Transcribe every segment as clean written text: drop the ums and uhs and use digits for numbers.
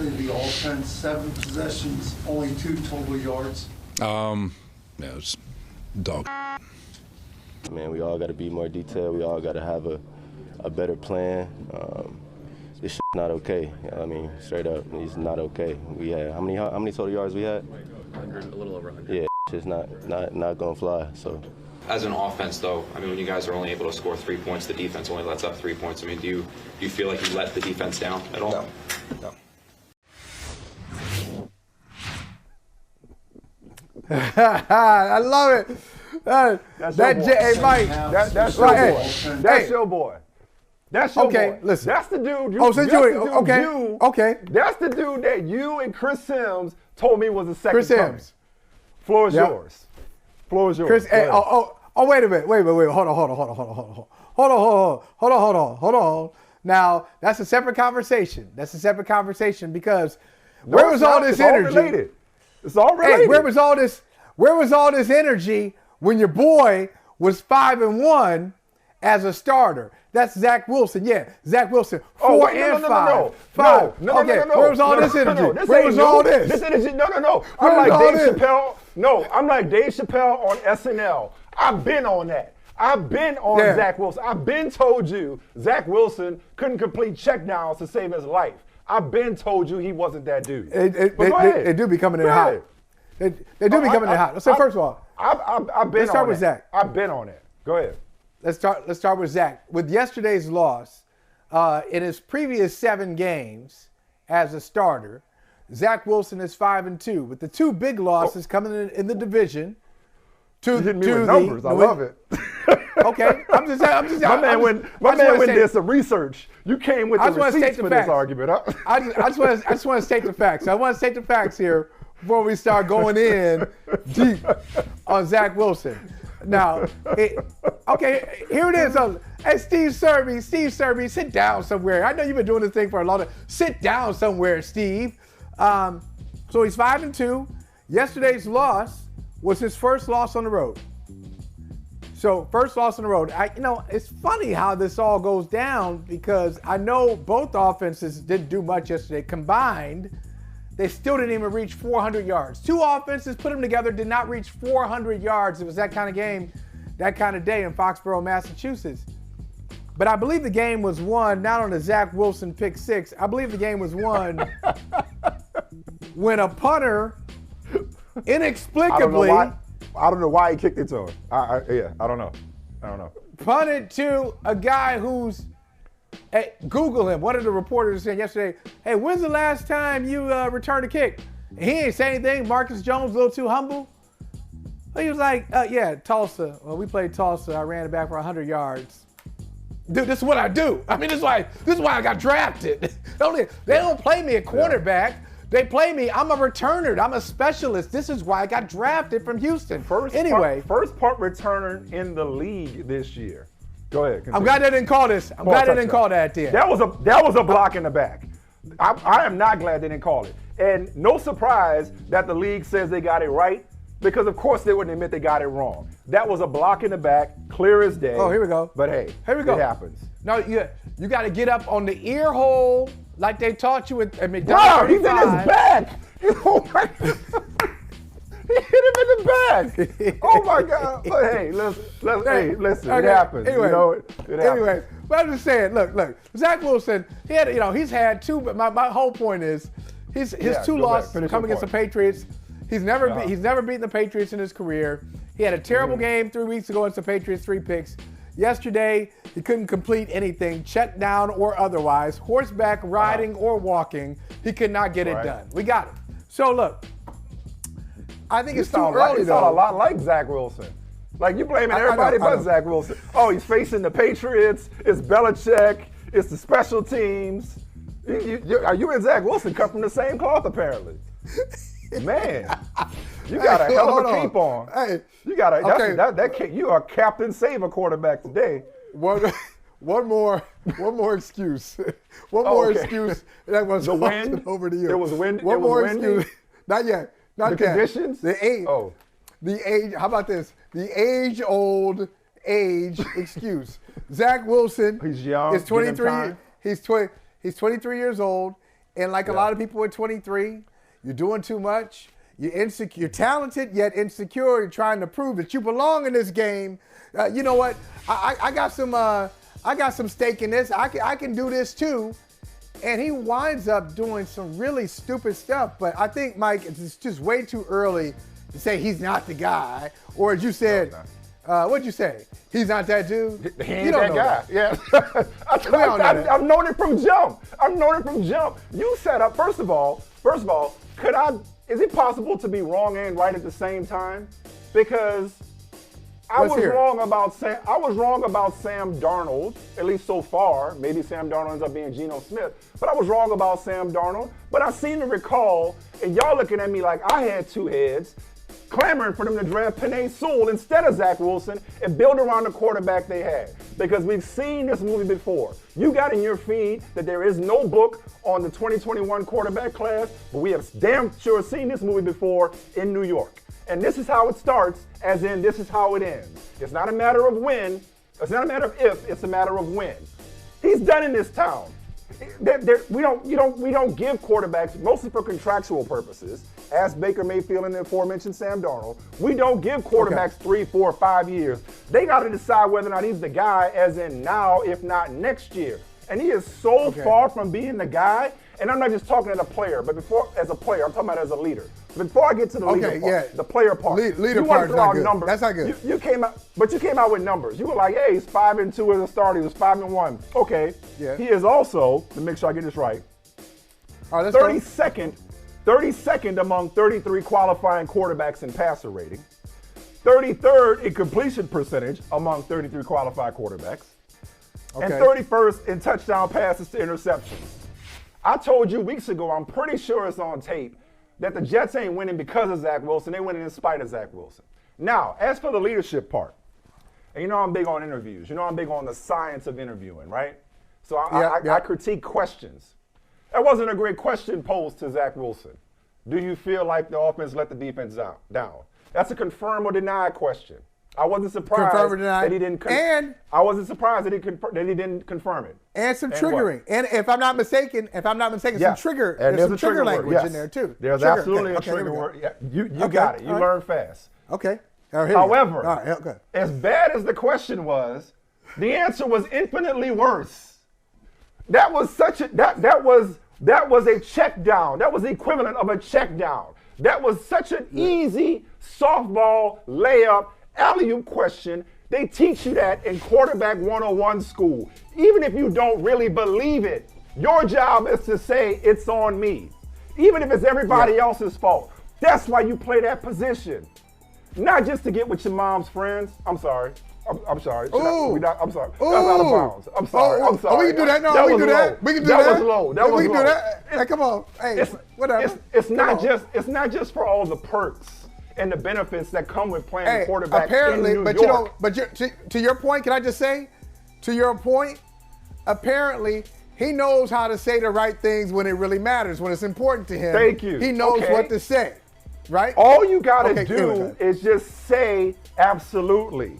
especially the offense. 7 possessions, only 2 total yards. Yeah, it's dog. Man, we all got to be more detailed. We all got to have a better plan. This shit's not okay. I mean, straight up, it's not okay. We had how many total yards we had? 100, a little over 100. Yeah, it's not gonna fly. So. As an offense, though, I mean, when you guys are only able to score 3 points, the defense only lets up 3 points. I mean, do you feel like you let the defense down at all? No. I love it. That's your boy. Hey, Mike. That's your boy. That's your boy. That's your boy. Okay, listen. That's the dude. Okay. That's the dude that you and Chris Sims told me was the second Chris coming. Sims. Floor is yours. Floor is yours. Chris, hey, wait a minute. Wait. Hold on. Now, that's a separate conversation. Because where was all this energy? It's all related. Hey, where was all this energy when your boy was 5-1 as a starter? That's Zach Wilson. Yeah, Zach Wilson. 4 and 5. Where was all this energy? Where was all this? This energy. No. I'm like Dave Chappelle. No, I'm like Dave Chappelle on SNL. I've been on that. I've been on Zach Wilson. I've been told you Zach Wilson couldn't complete checkdowns to save his life. I've been told you he wasn't that dude. They do be coming in hot. They do be coming in hot. So first of all, I've been let's start on with that. Zach. I've been on it. Go ahead. Let's start with Zach. With yesterday's loss, in his previous 7 games as a starter, Zach Wilson is 5-2. With the 2 big losses coming in the division. You hit me with numbers. I love it. Okay, I'm just. My man went did some research. You came with the receipts for this argument. I just want to state the facts. I want to state the facts here before we start going in deep on Zach Wilson. Now, okay, here it is. Hey, Steve Serby, sit down somewhere. I know you've been doing this thing for a long time. Sit down somewhere, Steve. So he's 5-2. Yesterday's loss was his first loss on the road. So first loss on the road. It's funny how this all goes down because I know both offenses didn't do much yesterday. Combined, they still didn't even reach 400 yards. 2 offenses put them together did not reach 400 yards. It was that kind of game, that kind of day in Foxborough, Massachusetts. But I believe the game was won not on the Zach Wilson pick 6. I believe the game was won when a punter inexplicably, I don't know why he kicked it to him. I don't know. Punted to a guy who's, Google him. One of the reporters said yesterday, hey, when's the last time you returned a kick? And he ain't say anything. Marcus Jones, a little too humble. He was like, Tulsa. Well, we played Tulsa. I ran it back for 100 yards. Dude, this is what I do. I mean, this is why I got drafted. They don't play me at cornerback. They play me. I'm a returner. I'm a specialist. This is why I got drafted from Houston. First punt returner in the league this year. Go ahead. Continue. I'm glad they didn't call this. I'm glad they didn't call that at the end. That was a block in the back. I am not glad they didn't call it. And no surprise that the league says they got it right, because of course they wouldn't admit they got it wrong. That was a block in the back, clear as day. Oh, here we go. But hey, here we go. It happens. No, you got to get up on the ear hole like they taught you at McDonald's. Wow, he's in his back. Oh my God. He hit him in the back. Oh my God. But hey, listen. Okay. It happens. Anyway, it happens. Anyway, but I'm just saying, look, Zach Wilson, he's had 2, but my whole point is his 2 losses coming against the Patriots. He's never beaten the Patriots in his career. He had a terrible game 3 weeks ago against the Patriots, 3 picks. Yesterday, he couldn't complete anything, check down or otherwise, horseback riding or walking. He could not get it done. We got it. So look, I think it's too early. You sound a lot like Zach Wilson. Like you blaming everybody but Zach Wilson. Oh, he's facing the Patriots. It's Belichick. It's the special teams. You and Zach Wilson come from the same cloth apparently. Man, you got a hell of a cape on. Hey, you got that cape. You are Captain Save a quarterback today. One more excuse. One more excuse. That was the wind over to you. It was wind. One more excuse. Not yet. Not the conditions. The age. Oh, the age. How about this? The age-old excuse. Zach Wilson. He's young. Is 23. He's 23 years old. And like a lot of people at 23, you're doing too much. You're insecure. You're talented yet insecure. You're trying to prove that you belong in this game. You know what? I got some stake in this. I can do this too. And he winds up doing some really stupid stuff. But I think, Mike, it's just way too early to say he's not the guy. Or as you said, what'd you say? He's not that dude? He ain't that guy. Yeah. I've known it from jump. You set up, first of all, is it possible to be wrong and right at the same time? Because I was wrong about Sam Darnold, at least so far. Maybe Sam Darnold ends up being Geno Smith, but I was wrong about Sam Darnold. But I seem to recall, and y'all looking at me like I had two heads, clamoring for them to draft Penei Sewell instead of Zach Wilson and build around the quarterback they had. Because we've seen this movie before. You got in your feed that there is no book on the 2021 quarterback class, but we have damn sure seen this movie before in New York. And this is how it starts, as in this is how it ends. It's not a matter of when, it's not a matter of if, it's a matter of when. He's done in this town. We don't give quarterbacks, mostly for contractual purposes, as Baker Mayfield and the aforementioned Sam Darnold, we don't give quarterbacks 3, 4, 5 years. They got to decide whether or not he's the guy, as in now, if not next year. And he is so far from being the guy. And I'm not just talking as a player, but as a player, I'm talking about as a leader. Before I get to the leader part, the player part, leader part is not good. Numbers. That's not good. You came out with numbers. You were like, hey, he's 5-2 as a starter. He was 5-1. Okay. Yeah. He is also, to make sure I get this right, 32nd among 33 qualifying quarterbacks in passer rating, 33rd in completion percentage among 33 qualified quarterbacks, and 31st in touchdown passes to interceptions. I told you weeks ago, I'm pretty sure it's on tape, that the Jets ain't winning because of Zach Wilson. They winning in spite of Zach Wilson. Now, as for the leadership part, and you know I'm big on interviews. You know I'm big on the science of interviewing, right? So I critique questions. That wasn't a great question posed to Zach Wilson. Do you feel like the offense let the defense down? That's a confirm or deny question. I wasn't surprised that he didn't. I wasn't surprised that he didn't confirm it. And some triggering. And if I'm not mistaken, some trigger. And there's some a trigger language word, in there too. There's absolutely a trigger word. Yeah, you got it. You learn fast. Okay. However, as bad as the question was, the answer was infinitely worse. That was a check down. That was the equivalent of a check down. That was such an easy softball layup alley-oop question. They teach you that in quarterback 101 school. Even if you don't really believe it, your job is to say it's on me. Even if it's everybody else's fault. That's why you play that position. Not just to get with your mom's friends. I'm sorry. I'm sorry. I'm sorry. That's out of bounds. I'm sorry. I'm sorry. We can do that. No, we can do that. We can do that. That was low. That was low. We can do that. Hey, come on. Hey, whatever. It's not just for all the perks and the benefits that come with playing quarterback in New York. To your point, can I just say, to your point, apparently he knows how to say the right things when it really matters, when it's important to him. Thank you. He knows what to say, right? All you got to do is just say absolutely.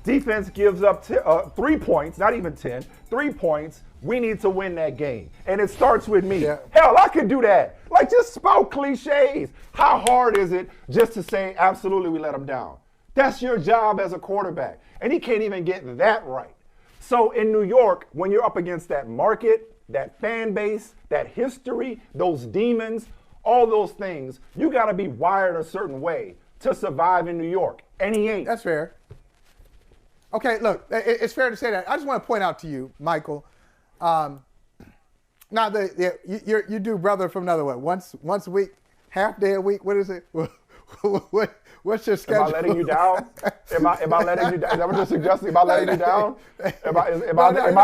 Defense gives up 3 points, not even 10, 3 points. We need to win that game. And it starts with me. Yeah. Hell, I could do that. Like, just spout cliches. How hard is it just to say, absolutely, we let them down? That's your job as a quarterback. And he can't even get that right. So in New York, when you're up against that market, that fan base, that history, those demons, all those things, you got to be wired a certain way to survive in New York. And he ain't. That's fair. Okay, look, it's fair to say that. I just want to point out to you, Michael, now you do brother from another way. Once a week, half day a week. What is it? What's your schedule? Am I letting you down? Am I letting you down? Is that what you're suggesting? Am I letting you down? Am I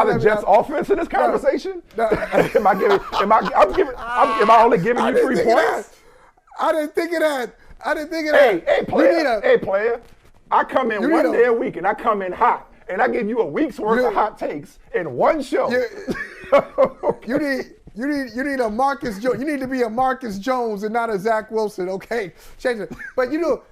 the Jets' offense in this conversation? Am I only giving you 3 points? I didn't think of that. Hey, player. I come in one day a week and I come in hot. And I give you a week's worth of hot takes in one show. You need a Marcus Jones. You need to be a Marcus Jones and not a Zach Wilson. Okay, change it. But in all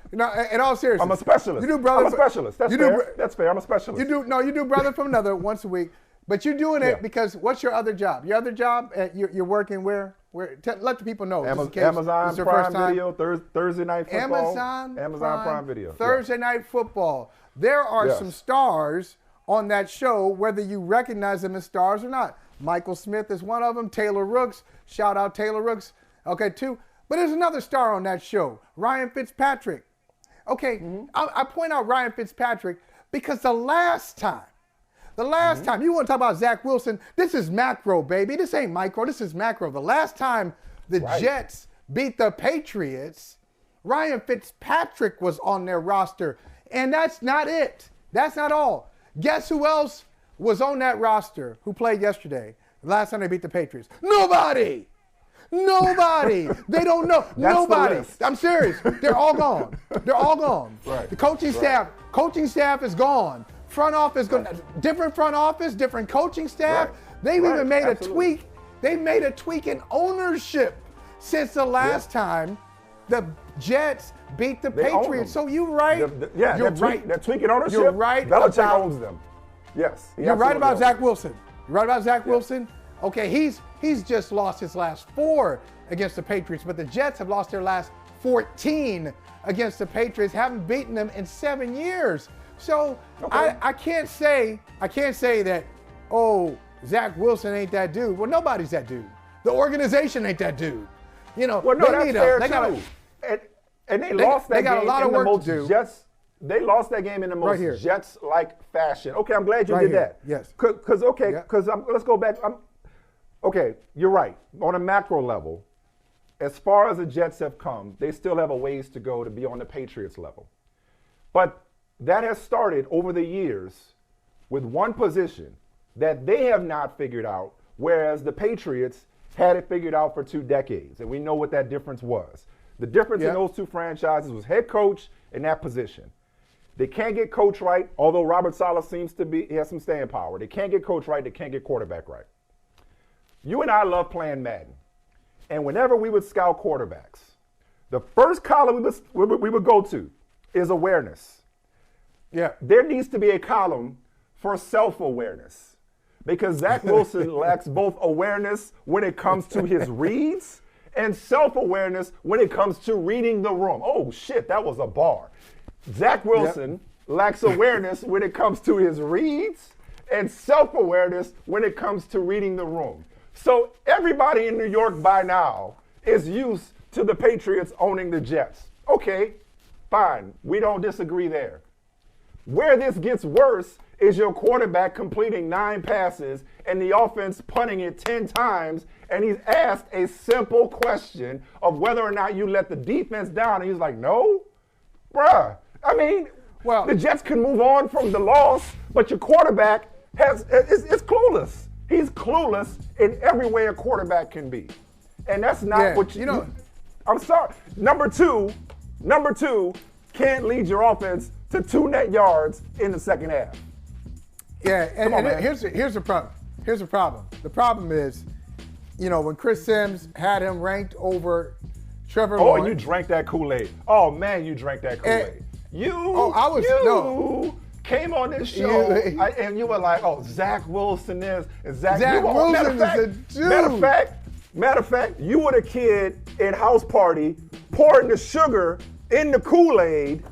seriousness, I'm a specialist. You do brother. I'm a specialist. That's fair. That's fair. I'm a specialist. You do brother from another once a week. But you're doing it because what's your other job? Your other job, you're working where? Let the people know. just in case Amazon it's their Prime first time. Video, Thursday Night Football. Amazon Prime Video. Thursday Night Football. There are some stars on that show, whether you recognize them as stars or not. Michael Smith is one of them. Taylor Rooks. Shout out Taylor Rooks. Okay, two. But there's another star on that show, Ryan Fitzpatrick. Okay, I point out Ryan Fitzpatrick because the last time, you want to talk about Zach Wilson, this is macro, baby. This ain't micro, this is macro. The last time the Jets beat the Patriots, Ryan Fitzpatrick was on their roster. And that's not it. That's not all. Guess who else was on that roster who played yesterday? Last time they beat the Patriots. Nobody. They don't know. Nobody. I'm serious. They're all gone. Right. The coaching staff is gone. Front office, different front office, different coaching staff. Right. They've even made Absolutely. a tweak. They've made a tweak in ownership since the last time the Jets beat the They own Patriots. them. So you're right. You're right. They're tweaking ownership. You're right Belichick about- owns them. Yes. You're right about Zach Wilson. You're right about Zach Wilson. Okay, he's just lost his last 4 against the Patriots, but the Jets have lost their last 14 against the Patriots, haven't beaten them in 7 years. So I can't say that, oh, Zach Wilson ain't that dude. Well, nobody's that dude. The organization ain't that dude. You know, Well, no, that's fair they too. And they they- lost that they got a game lot of in the work to most do. Jets. They lost that game in the most here. Jets-like fashion. Okay, I'm glad you Right did here. that. Yes. Because let's go back. Okay, you're right. On a macro level, as far as the Jets have come, they still have a ways to go to be on the Patriots level. But that has started over the years with one position that they have not figured out, whereas the Patriots had it figured out for 2 decades. And we know what that difference was. The difference in those 2 franchises was head coach and that position. They can't get coach right, although Robert Saleh he has some staying power. They can't get coach right, they can't get quarterback right. You and I love playing Madden. And whenever we would scout quarterbacks, the first column we would go to is awareness. Yeah. There needs to be a column for self-awareness because Zach Wilson lacks both awareness when it comes to his reads and self-awareness when it comes to reading the room. Oh, shit, that was a bar. Zach Wilson lacks awareness when it comes to his reads and self-awareness when it comes to reading the room. So everybody in New York by now is used to the Patriots owning the Jets. Okay, fine. We don't disagree there. Where this gets worse is your quarterback completing 9 passes and the offense punting it 10 times, and he's asked a simple question of whether or not you let the defense down, and he's like, no? Bruh. I mean, the Jets can move on from the loss, but your quarterback is clueless. He's clueless in every way a quarterback can be. And that's not what you know. I'm sorry. Number two can't lead your offense to 2 net yards in the second half. Yeah, and here's the problem. Here's the problem. The problem is, when Chris Sims had him ranked over Trevor Lawrence. Oh, you drank that Kool-Aid. Oh, man, you drank that Kool-Aid. You came on this show and you were like, oh, Zach Wilson is. And Zach Wilson is a dude. Matter of fact, you were the kid in house party pouring the sugar in the Kool-Aid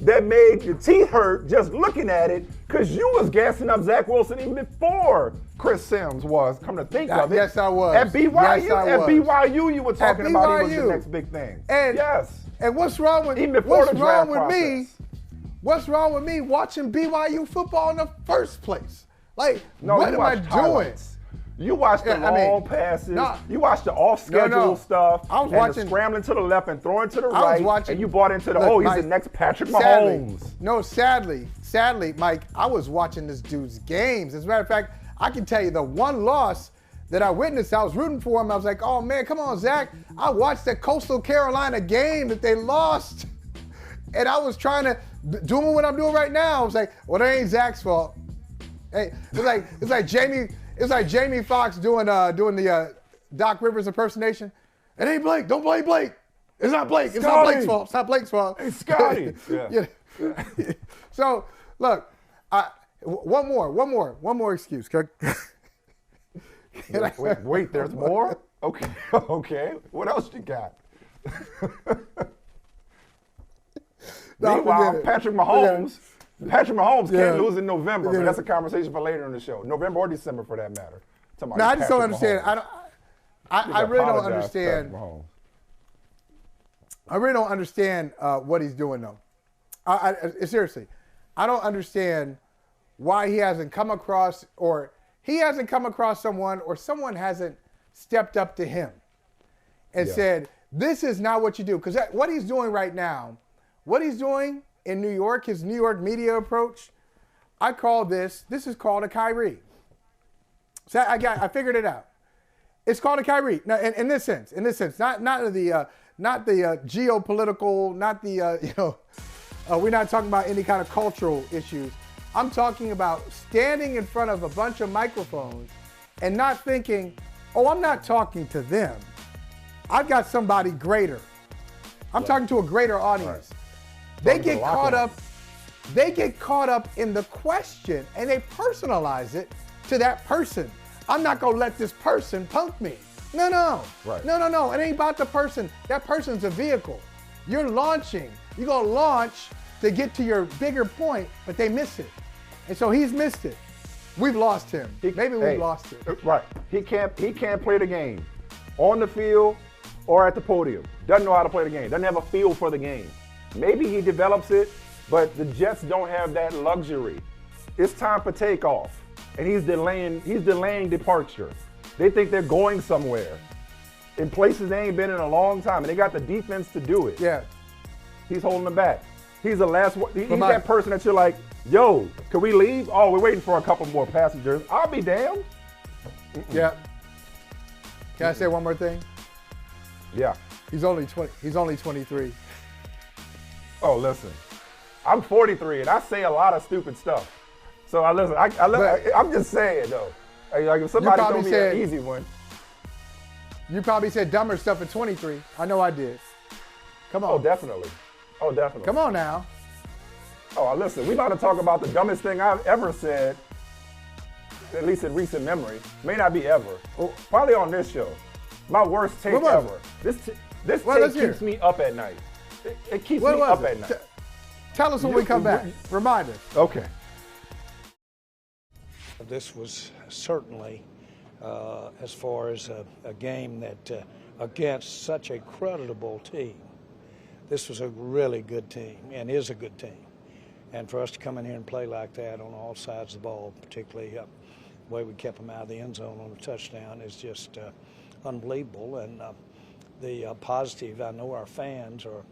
that made your teeth hurt just looking at it because you was gassing up Zach Wilson even before Chris Sims was. Come to think of it. Yes, I was. At BYU, yes, I was. BYU, you were talking about he was the BYU. next big thing. And, yes. And what's wrong with even before the draft me? What's wrong with me watching BYU football in the first place? Like, what am I doing? You watched the long passes. You watched the off-schedule stuff. I was watching the scrambling to the left and throwing to the right. And you bought into he's the next Patrick Mahomes. Sadly, Mike, I was watching this dude's games. As a matter of fact, I can tell you the one loss that I witnessed, I was rooting for him. I was like, oh man, come on, Zach. I watched the Coastal Carolina game that they lost. And I was trying to do what I'm doing right now. I was like, well, that ain't Zach's fault. Hey, it's like Jamie Foxx doing the Doc Rivers impersonation. It ain't Blake. Don't blame Blake. It's not Blake. It's not Blake's fault. It's not Blake's fault. Hey, Scotty. Yeah. So look, one more excuse. Wait, there's more? Okay, okay. What else you got? No, Meanwhile, forget it. Patrick Mahomes Yeah. can't lose in November, Forget but that's it. a conversation for later in the show. November or December, for that matter. Talking about No, I just don't Patrick understand. Mahomes. I really don't Apologize, understand. Patrick Mahomes. I really don't understand what he's doing though. Seriously, I don't understand why he hasn't come across, or he hasn't come across someone, or someone hasn't stepped up to him and said, "This is not what you do." Because what he's doing right now, what he's doing in New York, his New York media approach, I call this. This is called a Kyrie. So I figured it out. It's called a Kyrie. Now, in this sense, not the geopolitical, not the we're not talking about any kind of cultural issues. I'm talking about standing in front of a bunch of microphones and not thinking, "Oh, I'm not talking to them. I've got somebody greater. I'm talking to a greater audience." Right. They Talking to get the locker caught room. up. They get caught up in the question and they personalize it to that person. I'm not gonna let this person punk me. No. Right. No. It ain't about the person. That person's a vehicle. You're launching. You're gonna launch to get to your bigger point, but they miss it. And so he's missed it. We've lost him. Maybe we've lost him. Right. He can't play the game on the field or at the podium. Doesn't know how to play the game. Doesn't have a feel for the game. Maybe he develops it, but the Jets don't have that luxury. It's time for takeoff, and he's delaying departure. They think they're going somewhere in places they ain't been in a long time, and they got the defense to do it. Yeah. He's holding them back. He's the last one. He's my- that person that you're like, "Yo, can we leave? Oh, we're waiting for a couple more passengers. I'll be damned." Yeah. Can I say one more thing? Yeah. He's only 20. He's only 23. Oh, listen. I'm 43 and I say a lot of stupid stuff. So I'm just saying though. Like if somebody probably told me said- an easy one. You probably said dumber stuff at 23. I know I did. Come on. Oh, definitely. Oh, definitely. Come on now. Oh, listen. We about to talk about the dumbest thing I've ever said, at least in recent memory. May not be ever. Probably on this show. My worst take What was ever. it? This Well, take let's hear keeps it. me up at night. It keeps What me was up it? at night. Tell us when we come back. Remind us. Okay. This was certainly, as far as a game that against such a creditable team, this was a really good team and is a good team. And for us to come in here and play like that on all sides of the ball, particularly the way we kept them out of the end zone on a touchdown, is just unbelievable. And the positive, I know our fans are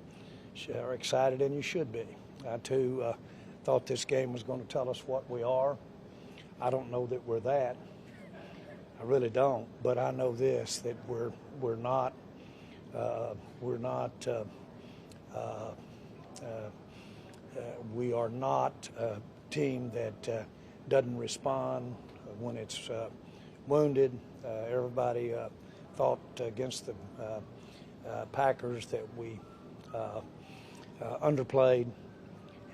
excited, and you should be. I, too, thought this game was going to tell us what we are. I don't know that we're that. I really don't. But I know this, that we're not we are not a team that doesn't respond when it's wounded. Everybody thought against the Packers that we underplayed,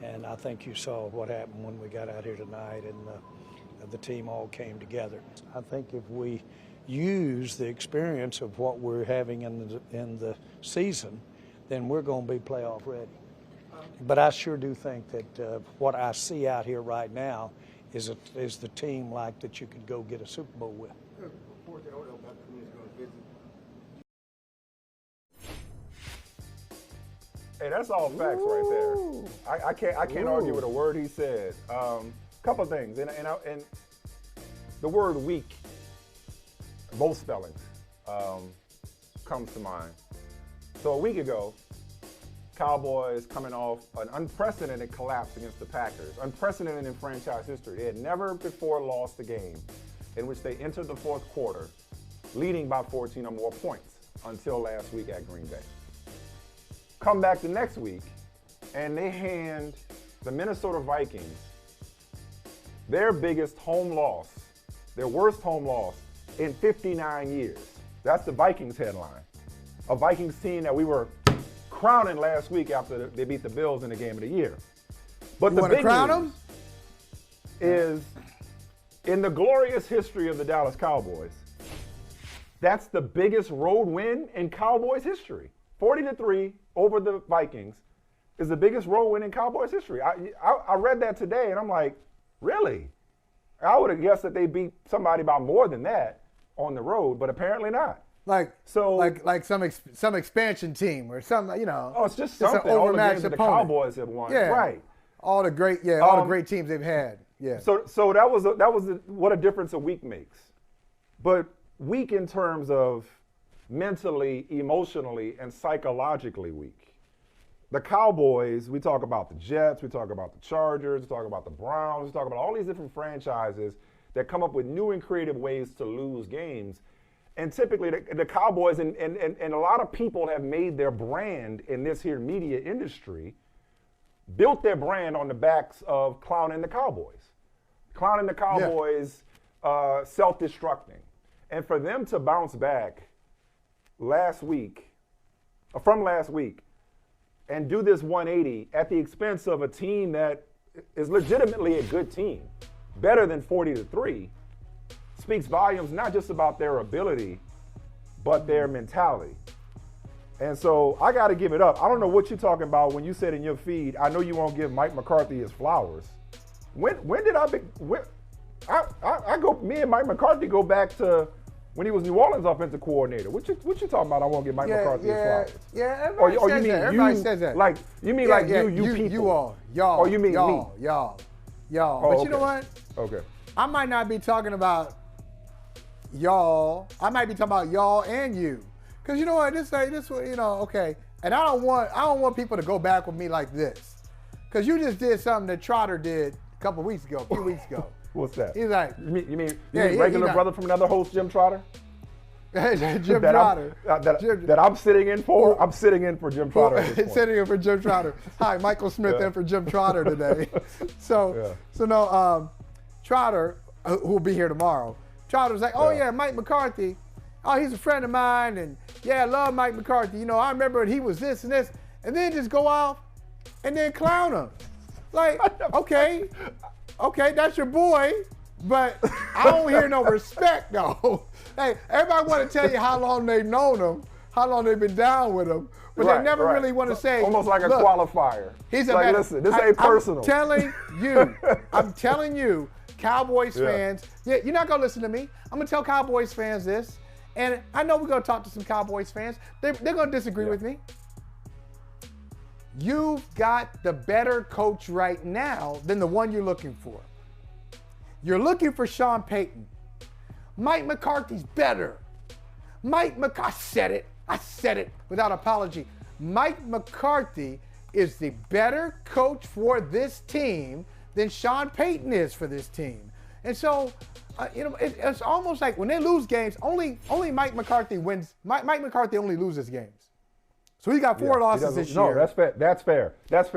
and I think you saw what happened when we got out here tonight, and the team all came together. I think if we use the experience of what we're having in the season, then we're going to be playoff ready. But I sure do think that what I see out here right now is the team like that you could go get a Super Bowl with. Hey, that's all facts right there. I can't argue with a word he said. Couple of things, and the word weak, both spellings, comes to mind. So a week ago, Cowboys coming off an unprecedented collapse against the Packers, unprecedented in franchise history. They had never before lost a game in which they entered the fourth quarter leading by 14 or more points until last week at Green Bay. Come back the next week, and they hand the Minnesota Vikings their biggest home loss, their worst home loss in 59 years. That's the Vikings headline. A Vikings team that we were crowning last week after they beat the Bills in the game of the year. But You the want to big crown news them? is, in the glorious history of the Dallas Cowboys, That's the biggest road win in Cowboys history. 40-3 over the Vikings is the biggest road win in Cowboys history. I read that today, and I'm like, really? I would have guessed that they beat somebody by more than that on the road, but apparently not. Like some expansion team or something, you know. Oh, it's just an something. All the overmatched games that the opponent. Cowboys have won. Yeah. Right. All the great teams they've had. Yeah. So that was what a difference a week makes. But weak in terms of mentally, emotionally, and psychologically weak. The Cowboys, we talk about the Jets, we talk about the Chargers, we talk about the Browns, we talk about all these different franchises that come up with new and creative ways to lose games. And typically the Cowboys and a lot of people have made their brand in this here media industry, built their brand on the backs of clowning the Cowboys. Clowning the Cowboys, self-destructing. And for them to bounce back from last week, and do this 180 at the expense of a team that is legitimately a good team, better than 40-3, speaks volumes not just about their ability, but their mentality. And so I got to give it up. I don't know what you're talking about when you said in your feed, I know you won't give Mike McCarthy his flowers. When did me and Mike McCarthy go back to when he was New Orleans offensive coordinator. What you talking about? I won't give Mike McCarthy his flowers. Yeah, everybody says that. Like, you mean like you people. You all, y'all. Or you mean y'all, me? Y'all. Oh, But you know what? Okay. I might not be talking about y'all. I might be talking about y'all and you. Because you know what? This, you know, okay. And I don't want people to go back with me like this. Because you just did something that Trotter did a few weeks ago. What's that? He's like, you mean regular brother from another host, Jim Trotter? Jim Trotter. That I'm sitting in for? I'm sitting in for Jim Trotter at this point. Sitting in for Jim Trotter. Hi, Michael Smith in for Jim Trotter today. Trotter, who will be here tomorrow, Trotter's like, oh yeah, Mike McCarthy. Oh, he's a friend of mine, and yeah, I love Mike McCarthy. You know, I remember he was this and this, and then just go off and then clown him. Like, okay, that's your boy, but I don't hear no respect though. Hey, everybody want to tell you how long they've known him, how long they've been down with him, but they never really want to say. Almost like a qualifier. He's like, listen, this ain't personal. I'm telling you, Cowboys fans, you're not gonna listen to me. I'm gonna tell Cowboys fans this, and I know we're gonna talk to some Cowboys fans. They're gonna disagree with me. You've got the better coach right now than the one you're looking for. You're looking for Sean Payton. Mike McCarthy's better. I said it without apology. Mike McCarthy is the better coach for this team than Sean Payton is for this team. And so, it's almost like when they lose games, only Mike McCarthy wins. Mike McCarthy only loses games. So he got 4 losses this year. No, that's fair.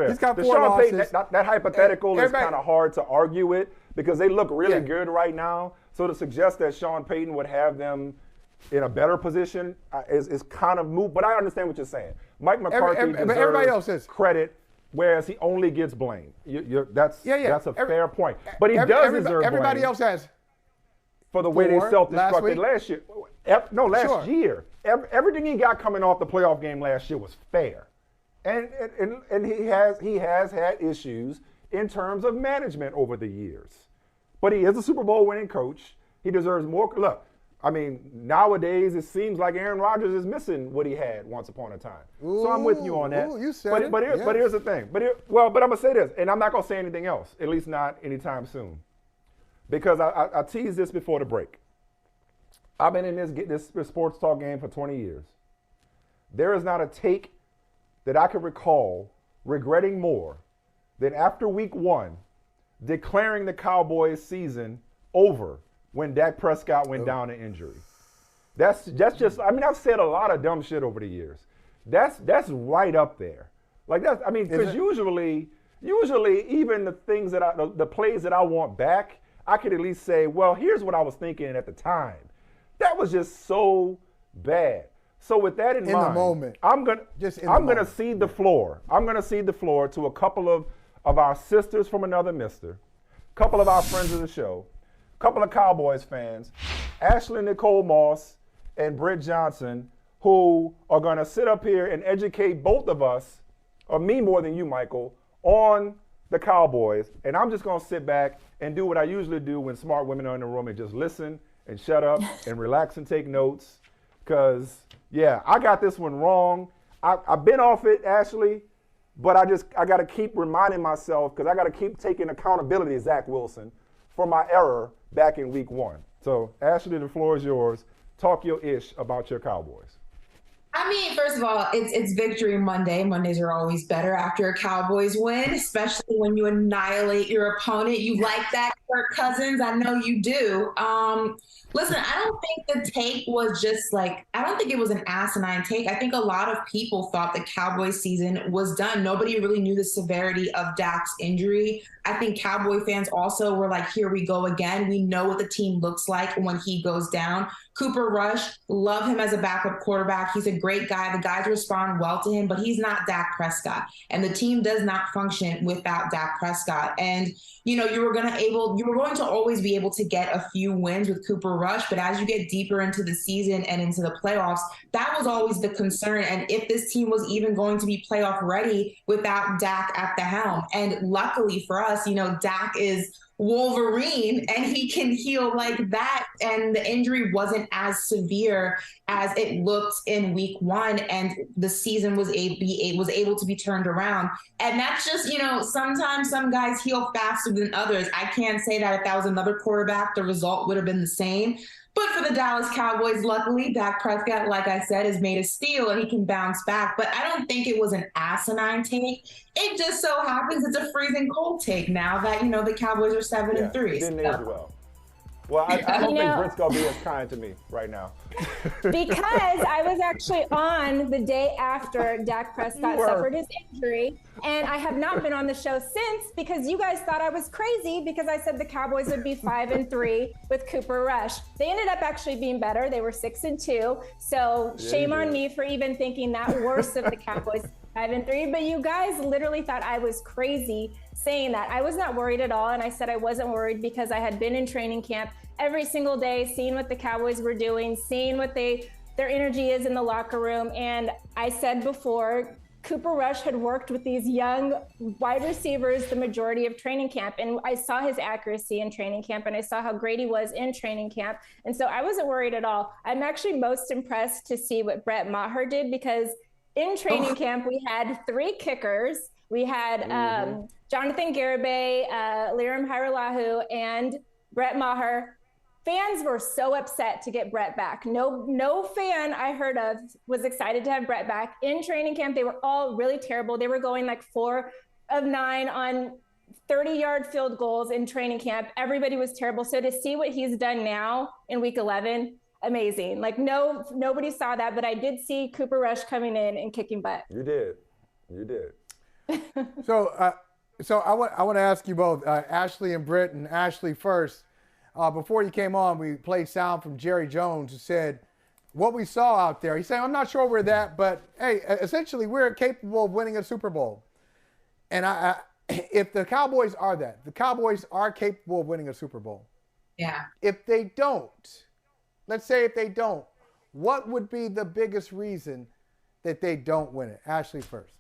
He's got 4 losses. Payton, that hypothetical is kind of hard to argue with because they look really good right now. So to suggest that Sean Payton would have them in a better position is kind of moot. But I understand what you're saying. Mike McCarthy deserves credit, whereas he only gets blame. That's a fair point. But he does deserve blame. Everybody else has. For the way they self-destructed last year. Last year. Everything he got coming off the playoff game last year was fair. And he has had issues in terms of management over the years. But he is a Super Bowl winning coach. He deserves more. Look, I mean, nowadays it seems like Aaron Rodgers is missing what he had once upon a time. So I'm with you on that. You said it. But here's the thing. But I'm going to say this, and I'm not going to say anything else, at least not anytime soon. Because I teased this before the break. I've been in this sports talk game for 20 years. There is not a take that I can recall regretting more than after week 1, declaring the Cowboys season over when Dak Prescott went down to injury. That's just, I mean, I've said a lot of dumb shit over the years. That's right up there. Like that's, I mean, because usually even the things the plays that I want back, I could at least say, well, here's what I was thinking at the time. That was just so bad. So with that in mind, the moment, I'm gonna cede the floor. I'm gonna cede the floor to a couple of our sisters from another mister, a couple of our friends of the show, a couple of Cowboys fans, Ashley Nicole Moss and Britt Johnson, who are going to sit up here and educate both of us, or me more than you, Michael, on the Cowboys. And I'm just going to sit back and do what I usually do when smart women are in the room and just listen and shut up and relax and take notes. Because, yeah, I got this one wrong. I've been off it, Ashley, but I got to keep reminding myself, because I got to keep taking accountability, Zach Wilson, for my error back in week 1. So, Ashley, the floor is yours. Talk your ish about your Cowboys. I mean, first of all, it's Victory Monday. Mondays are always better after a Cowboys win, especially when you annihilate your opponent. You like that, Kirk Cousins? I know you do. Listen, I don't think the take was just like, I don't think it was an asinine take. I think a lot of people thought the Cowboys season was done. Nobody really knew the severity of Dak's injury. I think Cowboy fans also were like, here we go again. We know what the team looks like when he goes down. Cooper Rush, love him as a backup quarterback. He's a great guy. The guys respond well to him, but he's not Dak Prescott. And the team does not function without Dak Prescott. And, you know, you were going to always be able to get a few wins with Cooper Rush, but as you get deeper into the season and into the playoffs, that was always the concern. And if this team was even going to be playoff ready without Dak at the helm. And luckily for us, you know, Dak is Wolverine and he can heal like that. And the injury wasn't as severe as it looked in week 1, and the season was able to be turned around. And that's just, you know, sometimes some guys heal faster than others. I can't say that if that was another quarterback, the result would have been the same. But for the Dallas Cowboys, luckily, Dak Prescott, like I said, is made of steel and he can bounce back. But I don't think it was an asinine take. It just so happens it's a freezing cold take now that, you know, the Cowboys are 7-3. Didn't age well. Well, I don't think Britt's going to be as kind to me right now. Because I was actually on the day after Dak Prescott suffered his injury, and I have not been on the show since because you guys thought I was crazy because I said the Cowboys would be 5-3 with Cooper Rush. They ended up actually being better. They were 6-2. So shame on me for even thinking that worse of the Cowboys 5-3. But you guys literally thought I was crazy saying that. I was not worried at all, and I said I wasn't worried because I had been in training camp every single day, seeing what the Cowboys were doing, seeing what their energy is in the locker room. And I said before, Cooper Rush had worked with these young wide receivers the majority of training camp, and I saw his accuracy in training camp, and I saw how great he was in training camp, and so I wasn't worried at all. I'm actually most impressed to see what Brett Maher did, because in training camp we had 3 kickers. We had Jonathan Garibay, Liram Hajrullahu, and Brett Maher. Fans were so upset to get Brett back. No fan I heard of was excited to have Brett back. In training camp, they were all really terrible. They were going like 4 of 9 on 30-yard field goals in training camp. Everybody was terrible. So to see what he's done now in week 11, amazing. Like nobody saw that, but I did see Cooper Rush coming in and kicking butt. You did. So I want to ask you both, Ashley and Britt, and Ashley first. Before you came on, we played sound from Jerry Jones, who said what we saw out there. He said, I'm not sure we're that, but hey, essentially we're capable of winning a Super Bowl. And if the Cowboys are that, the Cowboys are capable of winning a Super Bowl. Yeah. If they don't, let's say if they don't, what would be the biggest reason that they don't win it? Ashley first.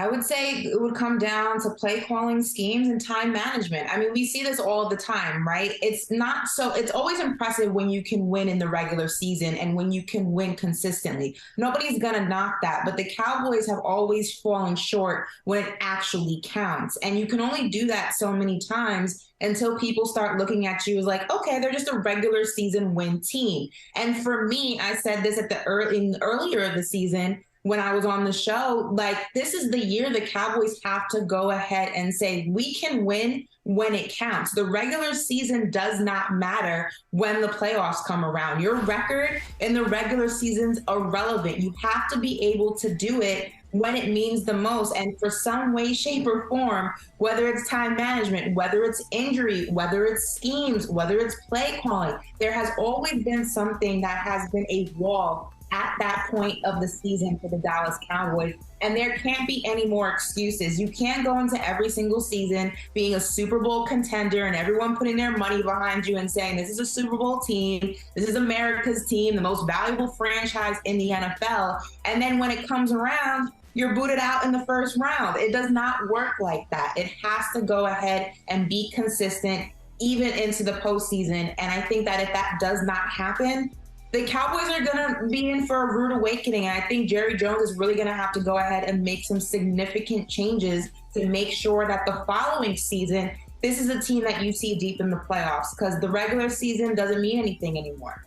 I would say it would come down to play calling schemes and time management. I mean, we see this all the time, right? It's always impressive when you can win in the regular season and when you can win consistently. Nobody's going to knock that, but the Cowboys have always fallen short when it actually counts. And you can only do that so many times until people start looking at you as like, okay, they're just a regular season win team. And for me, I said this at earlier of the season, when I was on the show, like, this is the year the Cowboys have to go ahead and say, we can win when it counts. The regular season does not matter when the playoffs come around. Your record in the regular season's irrelevant. You have to be able to do it when it means the most. And for some way, shape, or form, whether it's time management, whether it's injury, whether it's schemes, whether it's play calling, there has always been something that has been a wall at that point of the season for the Dallas Cowboys. And there can't be any more excuses. You can't go into every single season being a Super Bowl contender and everyone putting their money behind you and saying, this is a Super Bowl team, this is America's team, the most valuable franchise in the NFL. And then when it comes around, you're booted out in the first round. It does not work like that. It has to go ahead and be consistent even into the postseason. And I think that if that does not happen, the Cowboys are going to be in for a rude awakening. And I think Jerry Jones is really going to have to go ahead and make some significant changes to make sure that the following season, this is a team that you see deep in the playoffs, because the regular season doesn't mean anything anymore.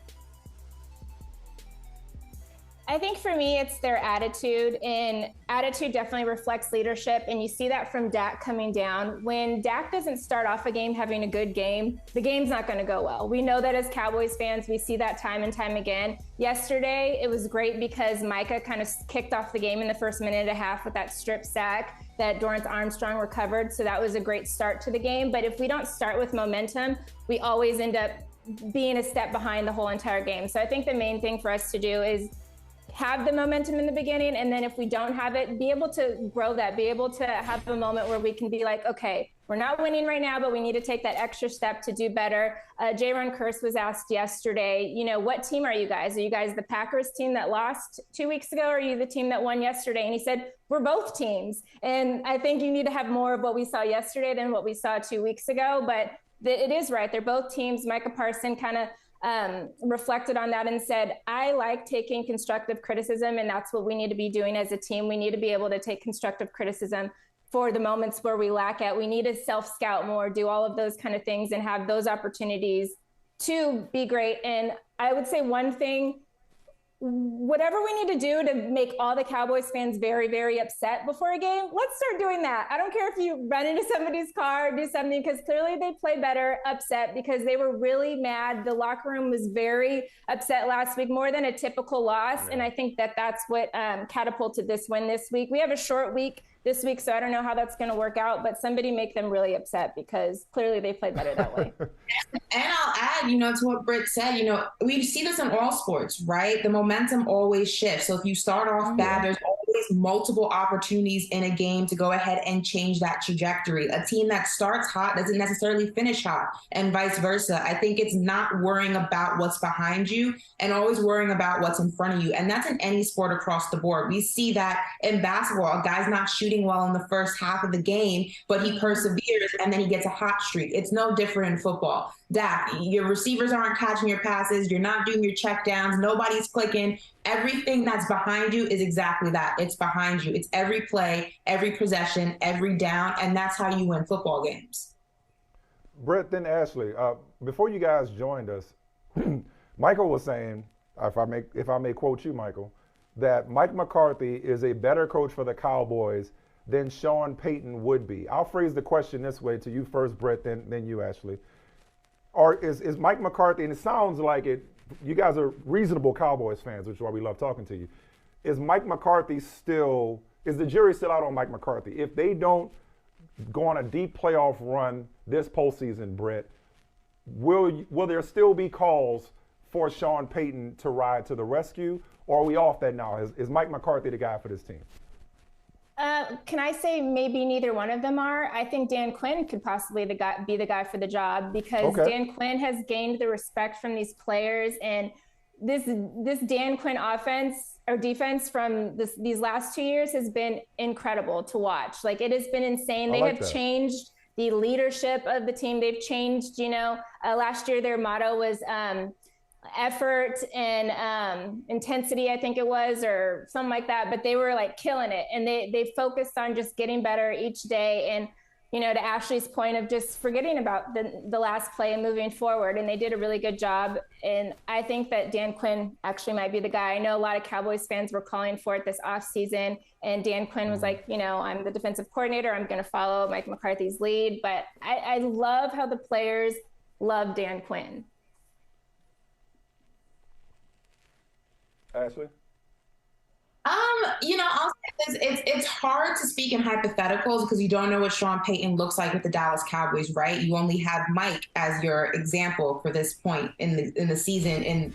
I think for me, it's their attitude, and attitude definitely reflects leadership. And you see that from Dak coming down. When Dak doesn't start off a game having a good game, the game's not going to go well. We know that as Cowboys fans, we see that time and time again. Yesterday, it was great because Micah kind of kicked off the game in the first minute and a half with that strip sack that Dorrance Armstrong recovered. So that was a great start to the game. But if we don't start with momentum, we always end up being a step behind the whole entire game. So I think the main thing for us to do is have the momentum in the beginning, and then if we don't have it, be able to grow that, be able to have a moment where we can be like, okay, we're not winning right now, but we need to take that extra step to do better. Jaron Kearse was asked yesterday, you know, what team are you guys? Are you guys the Packers team that lost 2 weeks ago, or are you the team that won yesterday? And he said, we're both teams. And I think you need to have more of what we saw yesterday than what we saw 2 weeks ago, but it is right. They're both teams. Micah Parsons kind of reflected on that and said, I like taking constructive criticism, and that's what we need to be doing as a team. We need to be able to take constructive criticism for the moments where we lack it. We need to self-scout more, do all of those kind of things, and have those opportunities to be great. And I would say one thing, whatever we need to do to make all the Cowboys fans very, very upset before a game, let's start doing that. I don't care if you run into somebody's car, do something, because clearly they play better upset because they were really mad. The locker room was very upset last week, more than a typical loss. And I think that that's what catapulted this win this week. We have a short week this week, so I don't know how that's going to work out, but somebody make them really upset because clearly they play better that way. And I'll add, you know, to what Britt said, you know, we see this in all sports, right? The momentum always shifts. So if you start off bad, there's always multiple opportunities in a game to go ahead and change that trajectory. A team that starts hot doesn't necessarily finish hot, and vice versa. I think it's not worrying about what's behind you and always worrying about what's in front of you. And that's in any sport across the board. We see that in basketball. A guy's not shooting well in the first half of the game, but he perseveres and then he gets a hot streak. It's no different in football. Dak, your receivers aren't catching your passes. You're not doing your check downs. Nobody's clicking. Everything that's behind you is exactly that. It's behind you. It's every play, every possession, every down, and that's how you win football games. Britt, then Ashley, before you guys joined us, Michael was saying, if I may quote you, Michael, that Mike McCarthy is a better coach for the Cowboys than Sean Payton would be. I'll phrase the question this way to you first, Britt, then you, Ashley. Or is Mike McCarthy, and it sounds like it, you guys are reasonable Cowboys fans, which is why we love talking to you. Is Mike McCarthy still, is the jury still out on Mike McCarthy? If they don't go on a deep playoff run this postseason, Britt, will there still be calls for Sean Payton to ride to the rescue, or are we off that now? Is Mike McCarthy the guy for this team? Can I say maybe neither one of them are? I think Dan Quinn could possibly be the guy for the job, because Dan Quinn has gained the respect from these players, and this Dan Quinn offense or defense from these last 2 years has been incredible to watch. Like, it has been insane. They have changed the leadership of the team. They've changed, you know, last year their motto was effort and intensity, I think it was, or something like that, but they were like killing it, and they focused on just getting better each day. And, you know, to Ashley's point of just forgetting about the last play and moving forward, and they did a really good job. And I think that Dan Quinn actually might be the guy. I know a lot of Cowboys fans were calling for it this offseason, and Dan Quinn was like, you know, I'm the defensive coordinator, I'm going to follow Mike McCarthy's lead. But I love how the players love Dan Quinn. Ashley? I'll say this. It's hard to speak in hypotheticals because you don't know what Sean Payton looks like with the Dallas Cowboys, right? You only have Mike as your example for this point in the season, in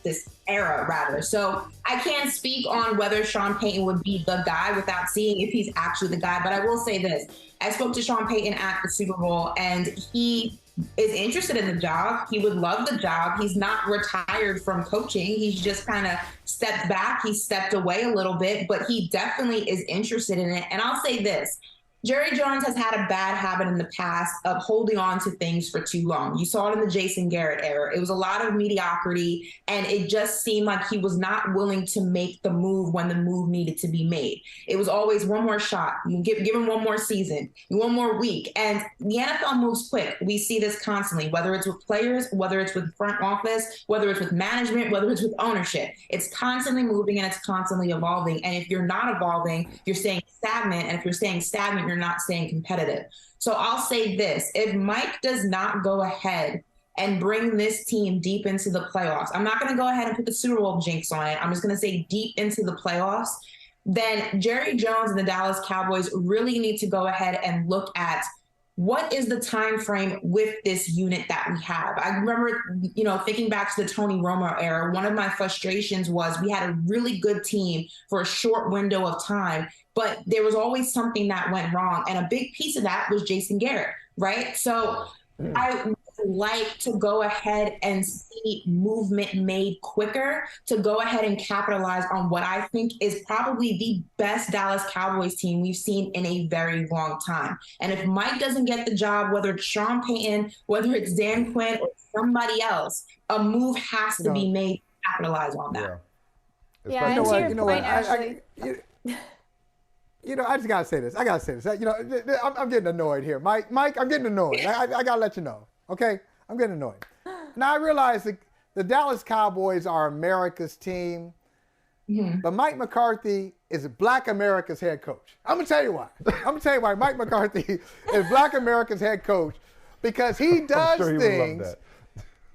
this era rather. So I can't speak on whether Sean Payton would be the guy without seeing if he's actually the guy. But I will say this: I spoke to Sean Payton at the Super Bowl, and he is interested in the job. He would love the job. He's not retired from coaching. He's just kind of stepped back. He stepped away a little bit, but he definitely is interested in it. And I'll say this. Jerry Jones has had a bad habit in the past of holding on to things for too long. You saw it in the Jason Garrett era. It was a lot of mediocrity, and it just seemed like he was not willing to make the move when the move needed to be made. It was always one more shot. You give him one more season, one more week. And the NFL moves quick. We see this constantly, whether it's with players, whether it's with front office, whether it's with management, whether it's with ownership. It's constantly moving and it's constantly evolving. And if you're not evolving, you're staying stagnant. And if you're staying stagnant, you're not staying competitive. So I'll say this: if Mike does not go ahead and bring this team deep into the playoffs, I'm not going to go ahead and put the Super Bowl jinx on it. I'm just going to say deep into the playoffs. Then Jerry Jones and the Dallas Cowboys really need to go ahead and look at what is the time frame with this unit that we have. I remember, thinking back to the Tony Romo era, one of my frustrations was we had a really good team for a short window of time, but there was always something that went wrong. And a big piece of that was Jason Garrett, right? So I would like to go ahead and see movement made quicker to go ahead and capitalize on what I think is probably the best Dallas Cowboys team we've seen in a very long time. And if Mike doesn't get the job, whether it's Sean Payton, whether it's Dan Quinn or somebody else, a move has to be made to capitalize on that. Yeah, and to your point, Ashley. I just gotta say this. I'm getting annoyed here, Mike. I'm getting annoyed. I gotta let you know. Okay, I'm getting annoyed. Now I realize that the Dallas Cowboys are America's team, but Mike McCarthy is Black America's head coach. I'm gonna tell you why. Mike McCarthy is Black America's head coach because he does things.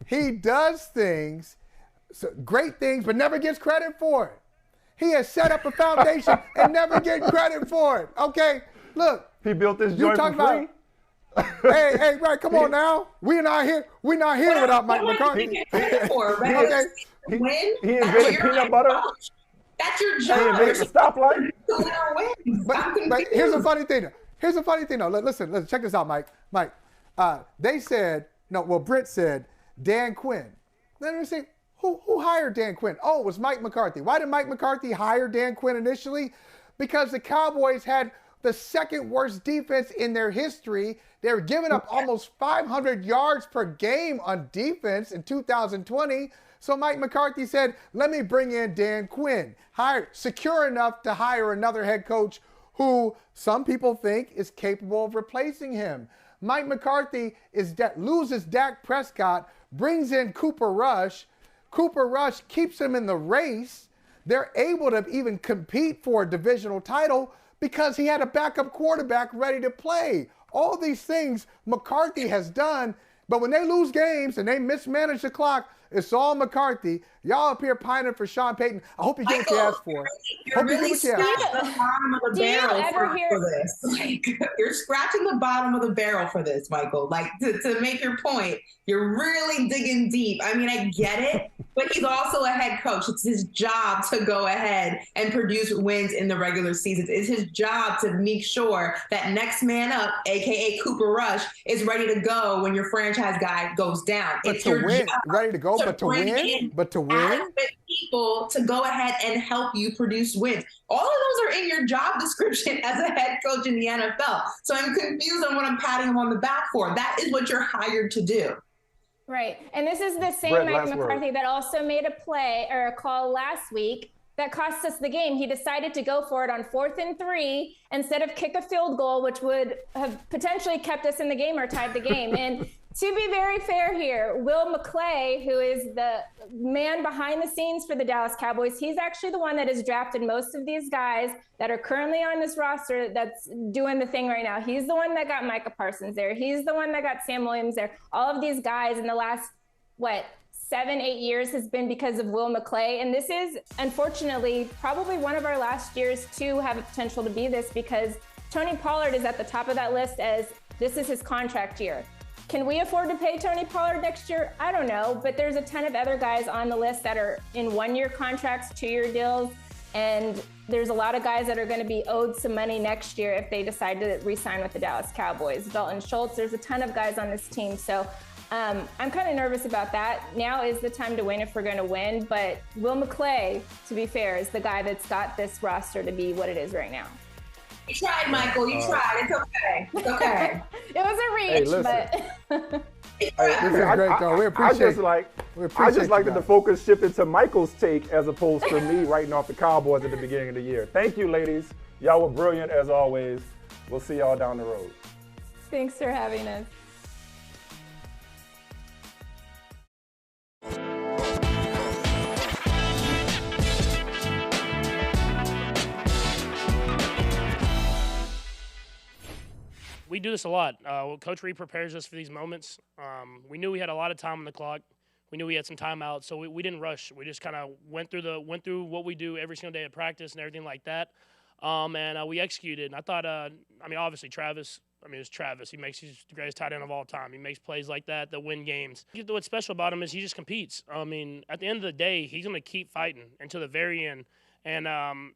He does things, great things, but never gets credit for it. He has set up a foundation and never get credit for it. Okay, look. He built this joint for free. Hey, right, come on now. We're not here without Mike McCarthy. Okay. He invented peanut butter. That's your job. He invented the stoplight. But here's a funny thing though. Listen, check this out, Mike. They said, Britt said Dan Quinn. Then we say, who hired Dan Quinn? Oh, it was Mike McCarthy. Why did Mike McCarthy hire Dan Quinn initially? Because the Cowboys had the second worst defense in their history. They were giving up almost 500 yards per game on defense in 2020. So Mike McCarthy said, let me bring in Dan Quinn. Secure enough to hire another head coach who some people think is capable of replacing him. Mike McCarthy loses Dak Prescott, brings in Cooper Rush. Cooper Rush keeps him in the race. They're able to even compete for a divisional title because he had a backup quarterback ready to play. All these things McCarthy has done, but when they lose games and they mismanage the clock, it's all McCarthy. Y'all up here pining for Sean Payton. I hope you get what you asked for. You're really scratching the bottom of the barrel for this. You're scratching the bottom of the barrel for this, Michael. To make your point, you're really digging deep. I mean, I get it, but he's also a head coach. It's his job to go ahead and produce wins in the regular season. It's his job to make sure that next man up, aka Cooper Rush, is ready to go when your franchise guy goes down. But it's your job ready to go, but to win. People to go ahead and help you produce wins. All of those are in your job description as a head coach in the NFL. So I'm confused on what I'm patting him on the back for. That is what you're hired to do. Right. And this is the same Mike McCarthy that also made a play or a call last week that cost us the game. He decided to go for it on 4th and 3 instead of kick a field goal, which would have potentially kept us in the game or tied the game. And to be very fair here, Will McClay, who is the man behind the scenes for the Dallas Cowboys, he's actually the one that has drafted most of these guys that are currently on this roster that's doing the thing right now. He's the one that got Micah Parsons there. He's the one that got Sam Williams there. All of these guys in the last, 7, 8 years has been because of Will McClay. And this is, unfortunately, probably one of our last years to have a potential to be this, because Tony Pollard is at the top of that list as this is his contract year. Can we afford to pay Tony Pollard next year? I don't know, but there's a ton of other guys on the list that are in 1-year contracts, 2-year deals, and there's a lot of guys that are going to be owed some money next year if they decide to re-sign with the Dallas Cowboys. Dalton Schultz, there's a ton of guys on this team, so I'm kind of nervous about that. Now is the time to win if we're going to win, but Will McClay, to be fair, is the guy that's got this roster to be what it is right now. You tried, Michael. You tried. It's okay. It's okay. It was a reach, but This is great, though. We appreciate I just like that the focus shifted to Michael's take as opposed to me writing off the Cowboys at the beginning of the year. Thank you, ladies. Y'all were brilliant as always. We'll see y'all down the road. thanks for having us. We do this a lot. Coach Reed prepares us for these moments. We knew we had a lot of time on the clock. We knew we had some time out, so we didn't rush. We just kind of went through what we do every single day at practice and everything like that. And we executed. And I thought, obviously Travis. It's Travis. He's the greatest tight end of all time. He makes plays like that win games. What's special about him is he just competes. At the end of the day, he's going to keep fighting until the very end. And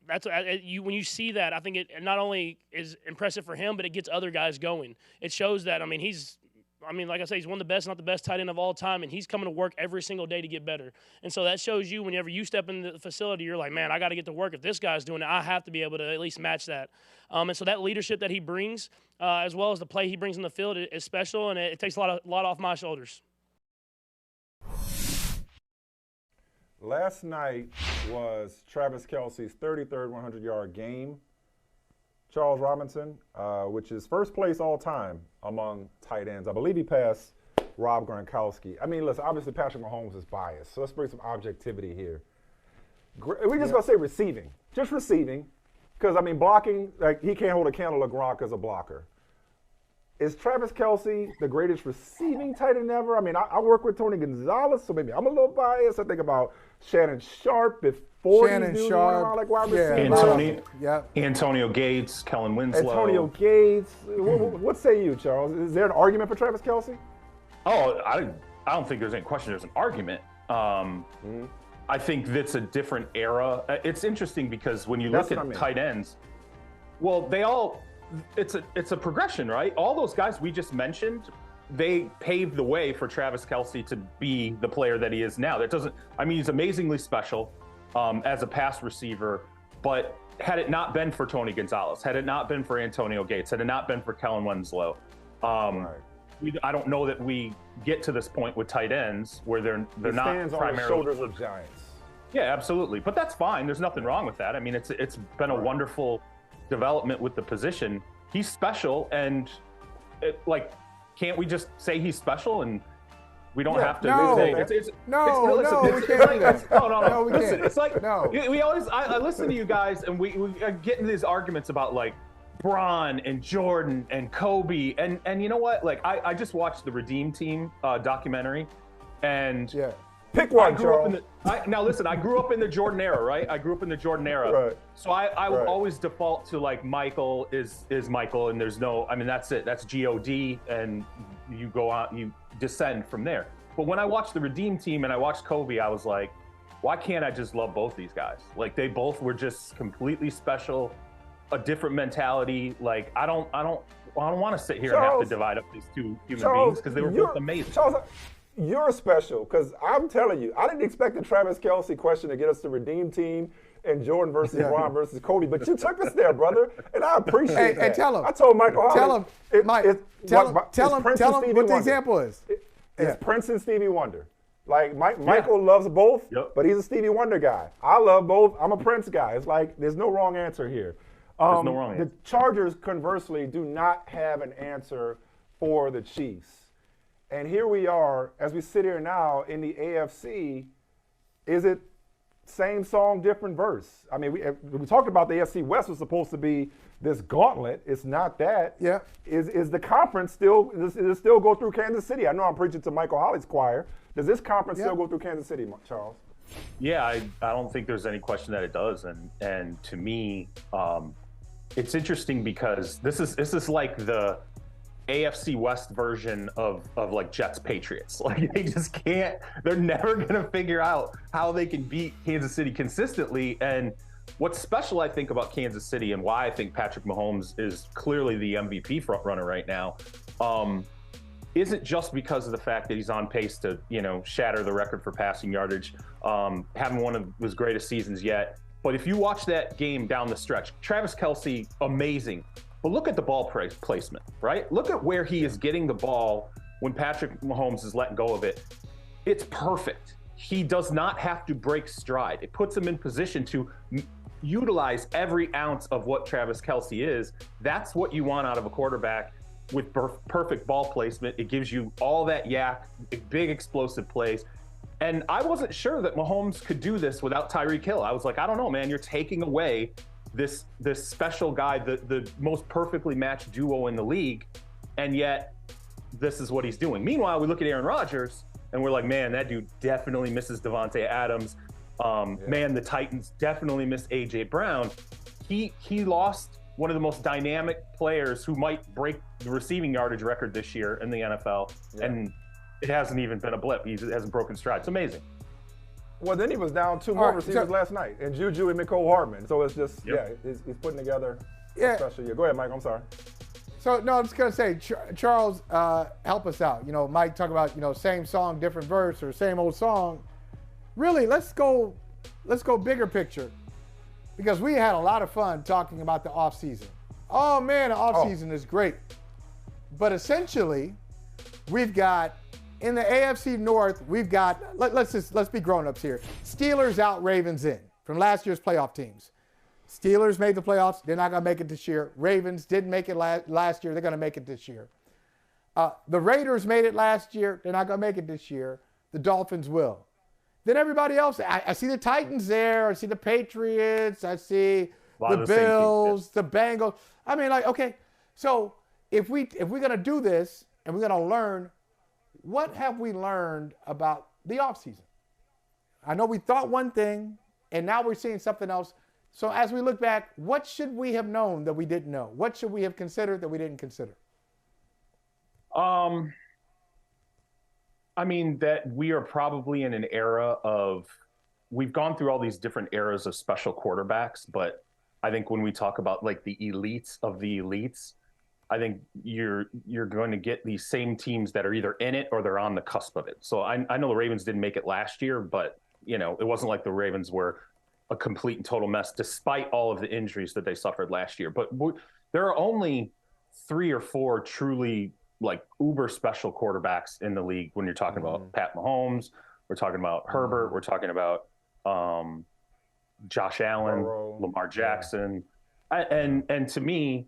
that's when you see that, I think it not only is impressive for him, but it gets other guys going. It shows that, like I say, he's one of the best, not the best tight end of all time, and he's coming to work every single day to get better. And so that shows you whenever you step in the facility, you're like, man, I got to get to work. If this guy's doing it, I have to be able to at least match that. And so that leadership that he brings, as well as the play he brings in the field, is special, and it takes a lot off my shoulders. Last night was Travis Kelce's 33rd 100-yard game. Charles Robinson, which is first place all time among tight ends. I believe he passed Rob Gronkowski. Listen, obviously Patrick Mahomes is biased, so let's bring some objectivity here. We're just going to say receiving. Just receiving. Because, blocking, he can't hold a candle to Gronk as a blocker. Is Travis Kelce the greatest receiving tight end ever? I work with Tony Gonzalez, so maybe I'm a little biased. I think about Shannon Sharp before Shannon these dudes Sharp, around like wide receiver. Antonio Gates, Kellen Winslow. Antonio Gates. What say you, Charles? Is there an argument for Travis Kelce? Oh, I don't think there's any question. There's an argument. I think that's a different era. It's interesting because when you look at tight ends, well, it's a progression, right? All those guys we just mentioned, they paved the way for Travis Kelce to be the player that he is now. He's amazingly special as a pass receiver, but had it not been for Tony Gonzalez, had it not been for Antonio Gates, had it not been for Kellen Winslow, I don't know that we get to this point with tight ends where they're not stands primarily on the shoulders of giants. Yeah, absolutely. But that's fine. There's nothing wrong with that. It's been a wonderful development with the position. He's special, and can't we just say he's special and we don't have to say No, we can't do that. No, we listen, can't. it's like No. we always I listen to you guys and we get into these arguments about Bron and Jordan and Kobe and you know what? I just watched the Redeem Team documentary, and pick one, Charles. Now listen, I grew up in the Jordan era, right? Right. So I would always default to Michael is Michael, and there's no, that's it. That's G-O-D, and you go out, you descend from there. But when I watched the Redeem Team and I watched Kobe, I was like, why can't I just love both these guys? They both were just completely special, a different mentality. I don't want to sit here and have to divide up these two human beings because they were both amazing. Charles, you're special, because I'm telling you, I didn't expect the Travis Kelce question to get us to Redeem Team and Jordan versus Bron versus Kobe, but you took us there, brother, and I appreciate that. Hey, tell him. I told Michael Holley. Tell him, Mike. Tell him what the example is. It's Prince and Stevie Wonder. Michael loves both, but he's a Stevie Wonder guy. I love both. I'm a Prince guy. It's there's no wrong answer here. There's no wrong answer. The Chargers, conversely, do not have an answer for the Chiefs. And here we are, as we sit here now in the AFC, is it same song, different verse? We talked about the AFC West was supposed to be this gauntlet. It's not that. Yeah. Is the conference still, does it still go through Kansas City? I know I'm preaching to Michael Holley's choir. Does this conference still go through Kansas City, Charles? Yeah, I don't think there's any question that it does. And to me, it's interesting because this is like the AFC West version of like Jets Patriots. Like they just can't, they're never going to figure out how they can beat Kansas City consistently. And what's special, I think, about Kansas City and why I think Patrick Mahomes is clearly the MVP front runner right now, isn't just because of the fact that he's on pace to, shatter the record for passing yardage, having one of his greatest seasons yet. But if you watch that game down the stretch, Travis Kelce, amazing. But look at the ball placement, right? Look at where he is getting the ball when Patrick Mahomes is letting go of it. It's perfect. He does not have to break stride. It puts him in position to utilize every ounce of what Travis Kelce is. That's what you want out of a quarterback with perfect ball placement. It gives you all that yak, big explosive plays. And I wasn't sure that Mahomes could do this without Tyreek Hill. I was like, I don't know, man, you're taking away this special guy, the most perfectly matched duo in the league, and yet this is what he's doing. Meanwhile, we look at Aaron Rodgers, and we're like, man, that dude definitely misses Devontae Adams. Man, the Titans definitely missed A.J. Brown. He lost one of the most dynamic players who might break the receiving yardage record this year in the NFL, and it hasn't even been a blip. He hasn't broken stride. It's amazing. Well, then he was down two more receivers last night, and Juju and Nicole Hardman. So it's just, he's putting together a special year. Go ahead, Mike. I'm sorry. So, no, I'm just going to say, Charles, help us out. Mike talk about, same song, different verse, or same old song. Really, let's go bigger picture, because we had a lot of fun talking about the offseason. Oh, man, the offseason is great. But essentially, we've got, in the AFC North, we've got, let's be grown-ups here. Steelers out, Ravens in, from last year's playoff teams. Steelers made the playoffs. They're not going to make it this year. Ravens didn't make it last year. They're going to make it this year. The Raiders made it last year. They're not going to make it this year. The Dolphins will. Then everybody else, I see the Titans there. I see the Patriots. I see the Bills, the Bengals. I mean, okay. So if we're going to do this and we're going to learn, what have we learned about the offseason? I know we thought one thing, and now we're seeing something else. So as we look back, what should we have known that we didn't know? What should we have considered that we didn't consider? I mean, that we are probably in an era of, we've gone through all these different eras of special quarterbacks, but I think when we talk about like the elites of the elites, I think you're going to get these same teams that are either in it or they're on the cusp of it. So I know the Ravens didn't make it last year, but it wasn't like the Ravens were a complete and total mess despite all of the injuries that they suffered last year. But there are only 3 or 4 truly like uber special quarterbacks in the league when you're talking about Pat Mahomes, we're talking about Herbert, we're talking about Josh Allen, Lamar Jackson. And to me,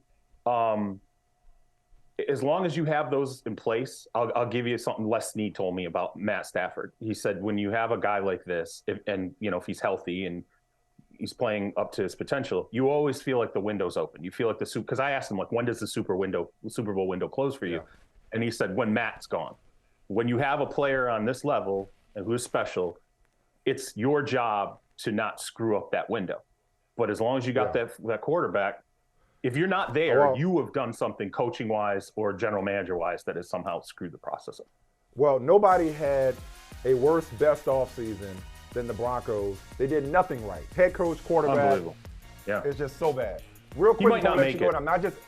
as long as you have those in place, I'll give you something Les Snead told me about Matt Stafford. He said, when you have a guy like this, if he's healthy and he's playing up to his potential, you always feel like the window's open. You feel like because I asked him, like, when does the Super Bowl window close for you? And he said, when Matt's gone. When you have a player on this level and who's special, it's your job to not screw up that window. But as long as you got that quarterback, if you're not there, you have done something coaching-wise or general manager-wise that has somehow screwed the process up. Well, nobody had a worse best offseason than the Broncos. They did nothing right. Head coach, quarterback. Unbelievable. Yeah. It's just so bad. Real quick, he might not make it. I'm not just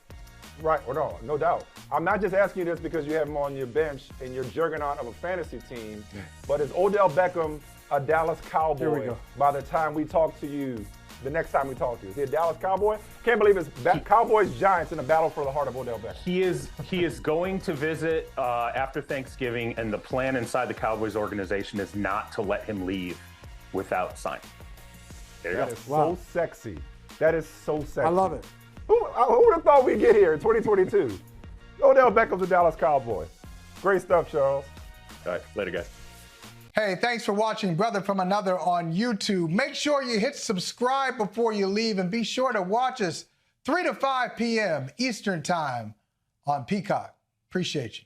no doubt. I'm not just asking you this because you have him on your bench and you're juggernaut of a fantasy team, but is Odell Beckham a Dallas Cowboy by the time we talk to you? The next time we talk to you, is he a Dallas Cowboy? Can't believe it's Cowboys Giants in a battle for the heart of Odell Beckham. He is going to visit after Thanksgiving, and the plan inside the Cowboys organization is not to let him leave without signing. There you go. That is so sexy. That is so sexy. I love it. Who would have thought we'd get here in 2022? Odell Beckham's a Dallas Cowboy. Great stuff, Charles. All right, later, guys. Hey, thanks for watching Brother from Another on YouTube. Make sure you hit subscribe before you leave, and be sure to watch us 3 to 5 p.m. Eastern Time on Peacock. Appreciate you.